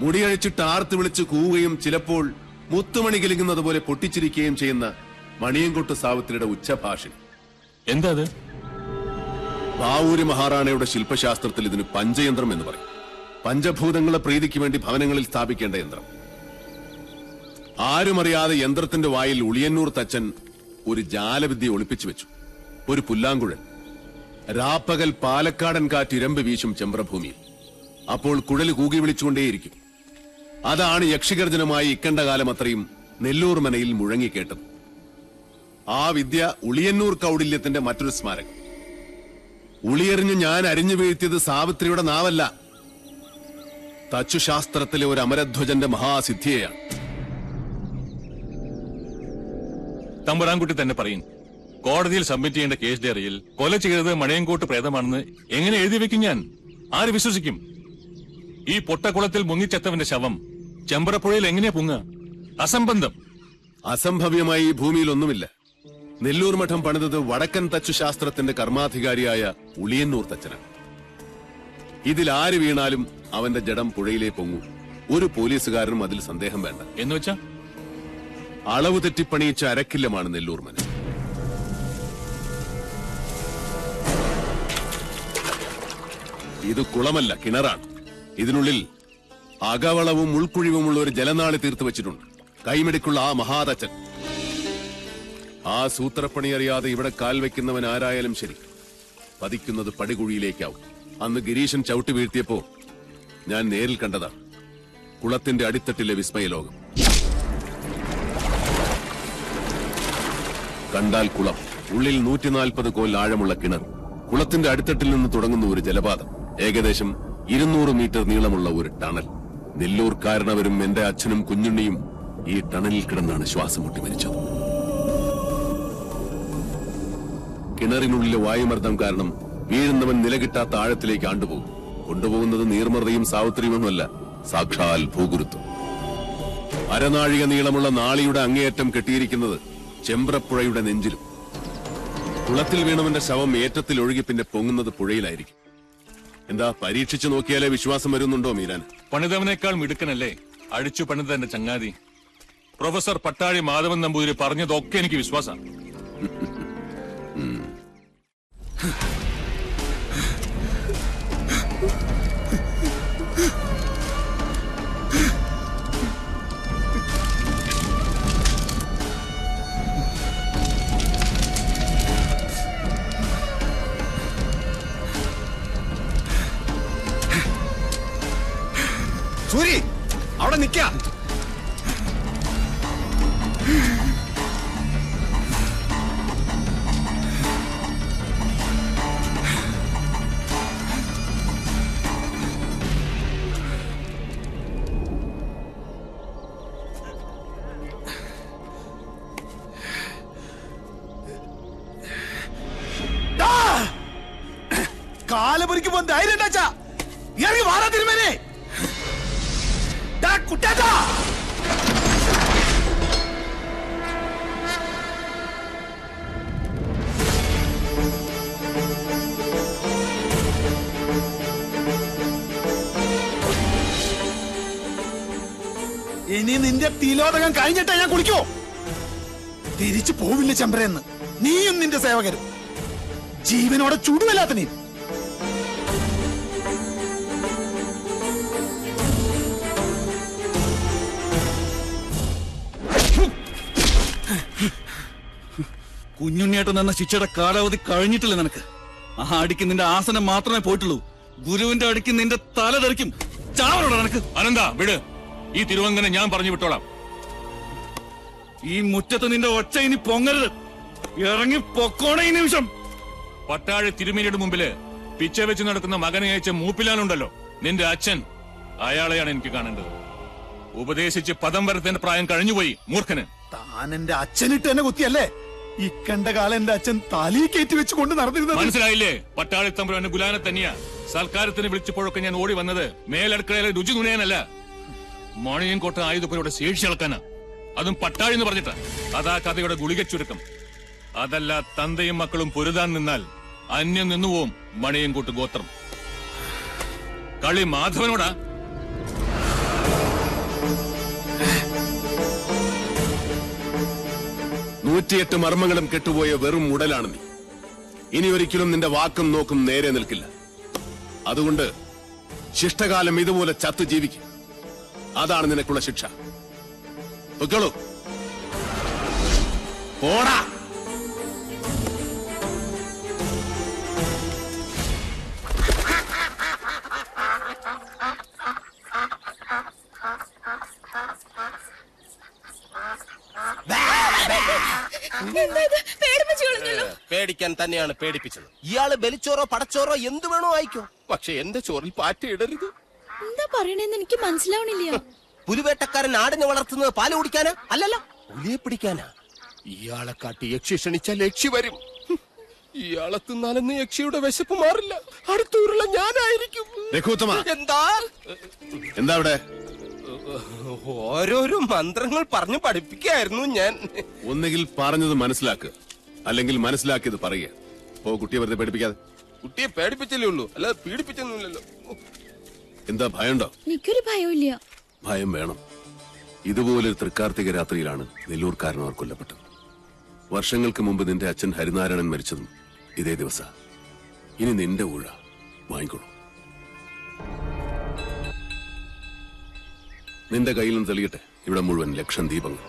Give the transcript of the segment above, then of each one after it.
മുടിയഴിച്ചിട്ട് ആർത്ത് വിളിച്ച് കൂവുകയും ചിലപ്പോൾ മുത്തുമണി കിലുങ്ങുന്നത് പോലെ പൊട്ടിച്ചിരിക്കുകയും ചെയ്യുന്ന മണിയൻകൊട്ട് സാവിത്രിയുടെ ഉച്ചഭാഷി. എന്താ അത്? ബാവൂര് മഹാറാണയുടെ ശില്പശാസ്ത്രത്തിൽ ഇതിന് പഞ്ചയന്ത്രം എന്ന് പറയും. പഞ്ചഭൂതങ്ങളെ പ്രീതിക്ക് വേണ്ടി ഭവനങ്ങളിൽ സ്ഥാപിക്കേണ്ട യന്ത്രം. ആരുമറിയാതെ യന്ത്രത്തിന്റെ വായിൽ ഉളിയന്നൂർ തച്ചൻ ഒരു ജാലവിദ്യ ഒളിപ്പിച്ചു വെച്ചു. ഒരു പുല്ലാങ്കുഴൽ. രാപ്പകൽ പാലക്കാടൻ കാറ്റ് ഇരമ്പ് വീശും ചെമ്പ്രഭൂമിയിൽ. അപ്പോൾ കുഴൽ കൂകി വിളിച്ചുകൊണ്ടേയിരിക്കും. അതാണ് യക്ഷിഗർജനമായി ഇക്കണ്ട കാലം അത്രയും നെല്ലൂർ മനയിൽ മുഴങ്ങിക്കേട്ടത്. ആ വിദ്യ ഉളിയന്നൂർ കൗടില്യത്തിന്റെ മറ്റൊരു സ്മാരകം. ഉളിയെറിഞ്ഞ് ഞാൻ അരിഞ്ഞു വീഴ്ത്തിയത് സാവിത്രിയുടെ നാവല്ല, തച്ചുശാസ്ത്രത്തിലെ ഒരു അമരധ്വജന്റെ മഹാസിദ്ധിയെയാണ്. തമ്പുരാൻകുട്ടി തന്നെ പറയും. കോടതിയിൽ സബ്മിറ്റ് ചെയ്യേണ്ട കേസ് ഡയറിയിൽ കൊല ചെയ്തത് മണിയൻകോട്ട് പ്രേതമാണെന്ന് എങ്ങനെ എഴുതി വെക്കും? ഞാൻ ആര് വിശ്വസിക്കും? ഈ പൊട്ടക്കുളത്തിൽ മുങ്ങിച്ചെത്തവന്റെ ശവം ചെമ്പറപ്പുഴയിൽ എങ്ങനെയാ പൊങ്ങുക? അസംബന്ധം. അസംഭവ്യമായി ഈ ഭൂമിയിൽ ഒന്നുമില്ല. നെല്ലൂർ മഠം പണിതത് വടക്കൻ തച്ചുശാസ്ത്രത്തിന്റെ കർമാധികാരിയായ ഉളിയന്നൂർ തച്ചനാണ്. ഇതിൽ ആര് വീണാലും അവന്റെ ജഡം പുഴയിലേ പൊങ്ങൂ. ഒരു പോലീസുകാരനും അതിൽ സന്ദേഹം വേണ്ട. എന്നുവെച്ചാ അളവ് തെറ്റിപ്പണിയിച്ച അരക്കില്ലമാണ് നെല്ലൂർ മന. ഇത് കുളമല്ല, കിണറാണ്. ഇതിനുള്ളിൽ അകവളവും ഉൾക്കുഴിവുമുള്ള ഒരു ജലനാളി തീർത്തു വെച്ചിട്ടുണ്ട്. കൈമിടിക്കുള്ള ആ മഹാതച്ചൻ. ആ സൂത്രപ്പണി അറിയാതെ ഇവിടെ കാൽ വയ്ക്കുന്നവൻ ആരായാലും ശരി, പതിക്കുന്നത് പടികുഴിയിലേക്കാവും. അന്ന് ഗിരീശൻ ചവിട്ടി വീഴ്ത്തിയപ്പോ ഞാൻ നേരിൽ കണ്ടതാണ് കുളത്തിന്റെ അടിത്തട്ടിലെ വിസ്മയലോകം. കണ്ടാൽ കുളം, ഉള്ളിൽ 140 കോൽ ആഴമുള്ള കിണർ, കുളത്തിന്റെ അടിത്തട്ടിൽ നിന്ന് തുടങ്ങുന്ന ഒരു ജലപാതം, ഏകദേശം 200 മീറ്റർ നീളമുള്ള ഒരു ടണൽ. നെല്ലൂർക്കാരനവരും എന്റെ അച്ഛനും കുഞ്ഞുണ്ണിയും ഈ ടണലിൽ കിടന്നാണ് ശ്വാസം മുട്ടി മരിച്ചത്. കിണറിനുള്ളിലെ വായുമർദ്ദം കാരണം വീഴുന്നവൻ നിലകിട്ടാത്ത ആഴത്തിലേക്ക് ആണ്ടുപോകും. കൊണ്ടുപോകുന്നത് നീർമർദ്ദയും സാവിത്രിയുമൊന്നുമല്ല, സാക്ഷാൽ ഭൂഗുരുത്വം. അരനാഴിക നീളമുള്ള നാളിയുടെ അങ്ങേയറ്റം കെട്ടിയിരിക്കുന്നത് ചെമ്പ്രപ്പുഴയുടെ നെഞ്ചിലും. കുളത്തിൽ വീണവന്റെ ശവം ഏറ്റത്തിൽ ഒഴുകി പിന്നെ പൊങ്ങുന്നത് പുഴയിലായിരിക്കും. എന്താ, പരീക്ഷിച്ചു നോക്കിയാലേ വിശ്വാസം വരുന്നുണ്ടോ മീരാൻ? പണിതവനേക്കാൾ മിടുക്കനല്ലേ അടിച്ചു പണിത എന്റെ ചങ്ങാതി പ്രൊഫസർ പട്ടാഴി മാധവൻ നമ്പൂതിരി പറഞ്ഞതൊക്കെ എനിക്ക് വിശ്വാസം. സൂരി, അവിടെ നിക്ക. കാലപുരിക്കുമ്പോ ധൈര്യം ഉണ്ടാച്ചാ ഇറങ്ങി വാറാ തിരുമേനെ. കുട്ടാ, ഇനി നിന്റെ തിലോദകം കഴിഞ്ഞിട്ടാ ഞാൻ കുളിക്കോ? തിരിച്ചു പോവില്ല ചെമ്പരെന്ന് നീയും നിന്റെ സേവകരും. ജീവനോടെ ചുടുവല്ലാത്ത നീ. കുഞ്ഞുണ്ണിയേട്ടൻ എന്ന ശിക്ഷയുടെ കാലാവധി കഴിഞ്ഞിട്ടില്ല നിനക്ക്. ആ അടിക്ക് നിന്റെ ആസനം മാത്രമേ പോയിട്ടുള്ളൂ. ഗുരുവിന്റെ അടിക്ക് നിന്റെ തല തെറിക്കും. ചാവരോടാ നിനക്ക്. അനന്താ വിട്, ഈ തിരുവങ്ങനെ ഞാൻ പറഞ്ഞു വിട്ടോളാം. ഈ മുറ്റത്ത് നിന്റെ ഒച്ച ഇനി പൊങ്ങരുത്. ഇറങ്ങി പൊക്കോണ ഈ നിമിഷം. പട്ടാഴി തിരുമേനിയുടെ മുമ്പില് പിച്ച വെച്ച് നടക്കുന്ന മകനെ അയച്ച മൂപ്പിലാനുണ്ടല്ലോ നിന്റെ അച്ഛൻ, അയാളെയാണ് എനിക്ക് കാണേണ്ടത്. ഉപദേശിച്ച് പദം വരത്തേണ്ട പ്രായം കഴിഞ്ഞുപോയി മൂർഖന്. താൻ എന്റെ അച്ഛനിട്ട് എന്നെ കുത്തിയല്ലേ? ഇക്കണ്ട കാലം എന്റെ അച്ഛൻ തലയിൽ കയറ്റി വെച്ച് കൊണ്ട് നടന്നിരുന്നത് മനസ്സിലായില്ലേ? പട്ടാളി തമ്പുരാന്റെ ഗുലാനെ തന്നെയാ. സൽക്കാരത്തിന് വിളിച്ചപ്പോഴൊക്കെ ഞാൻ ഓടി വന്നത് മേലടുക്കളയിലെ രുചി നുണയാനല്ല, മണിയൻകോട്ട ആയുധപ്പുരയുടെ ശേഷി അളക്കാനാ. അതും പട്ടാഴി എന്ന് പറഞ്ഞിട്ടാ. അതാ കഥയുടെ ഗുളിക ചുരുക്കം. അതല്ല, തന്തയും മക്കളും പൊരുതാൻ നിന്നാൽ അന്യം നിന്നുപോവും മണിയൻകോട്ട് ഗോത്രം. കളി മാധവനോടാ. 108 മർമ്മങ്ങളും കെട്ടുപോയ വെറും ഉടലാണ് നീ. ഇനി ഒരിക്കലും നിന്റെ വാക്കും നോക്കും നേരെ നിൽക്കില്ല. അതുകൊണ്ട് ശിഷ്ടകാലം ഇതുപോലെ ചത്തു ജീവിക്കും. അതാണ് നിനക്കുള്ള ശിക്ഷ. പൊയ്ക്കോളൂ. പോടാ. പേടിക്കാൻ തന്നെയാണ് പേടിപ്പിച്ചത്. ഇയാള് ബലിച്ചോറോ പടച്ചോറോ എന്ത് വേണോ ആയിക്കോ, പക്ഷെ എന്റെ ചോറിൽ പാറ്റയിടരുത്. എന്താ പറയണെന്ന് എനിക്ക് മനസ്സിലാവണില്ല. പുലിവേട്ടക്കാരൻ ആടിനെ വളർത്തുന്നത് പാല് കുടിക്കാനാ? അല്ലല്ല, പുലിയെ പിടിക്കാനാ. ഇയാളെ കാട്ടി യക്ഷി ക്ഷണിച്ചാൽ യക്ഷി വരും. ഇയാളെ തിന്നാലെന്ന് യക്ഷിയുടെ വിശപ്പ് മാറില്ല. അടുത്തൂരുള്ള ഞാനായിരിക്കും. എന്താ എന്താ അവിടെ? ഓരോരോ മന്ത്രങ്ങൾ പറഞ്ഞു പഠിപ്പിക്കായിരുന്നു ഞാൻ. ഒന്നുകിൽ പറഞ്ഞത് മനസ്സിലാക്കുക, അല്ലെങ്കിൽ മനസ്സിലാക്കിയത് പറയുക. പോ, കുട്ടിയെ വെറുതെ പേടിപ്പിക്കാതെ. കുട്ടിയെ പേടിപ്പിച്ചല്ലേ ഉള്ളൂ, അല്ലാതെ പീഡിപ്പിച്ചൊന്നുമില്ലല്ലോ. എന്താ ഭയമുണ്ടോ? എനിക്കൊരു ഭയമില്ല. ഭയം വേണം. ഇതുപോലൊരു തൃക്കാർത്തിക രാത്രിയിലാണ് നെല്ലൂർക്കാരനവർ കൊല്ലപ്പെട്ടത്. വർഷങ്ങൾക്ക് മുമ്പ് നിന്റെ അച്ഛൻ ഹരിനാരായണൻ മരിച്ചതും ഇതേ ദിവസ. ഇനി നിന്റെ ഊഴ വാങ്ങിക്കോളൂ. നിന്റെ കയ്യിലും തെളിയട്ടെ ഇവിടെ മുഴുവൻ ലക്ഷം ദീപങ്ങൾ.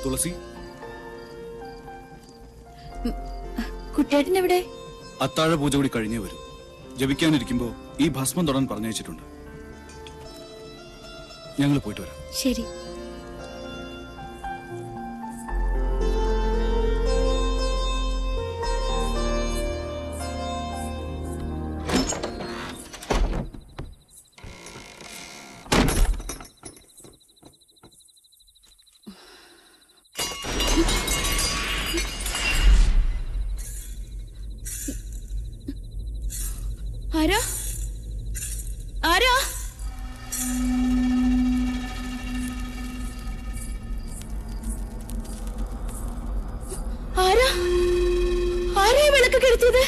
തുളസി, കുട്ടിയേട്ടൻ എവിടെ? അത്താഴ പൂജ കൂടി കഴിഞ്ഞേ വരും. ജപിക്കാനിരിക്കുമ്പോ ഈ ഭസ്മം തൊടാൻ പറഞ്ഞയച്ചിട്ടുണ്ട്. ഞങ്ങൾ പോയിട്ട് വരാം. ശരി. ആരാ? ആരാ? ആരാ? ആരാ വിളക്ക് കെടുത്തിയത്?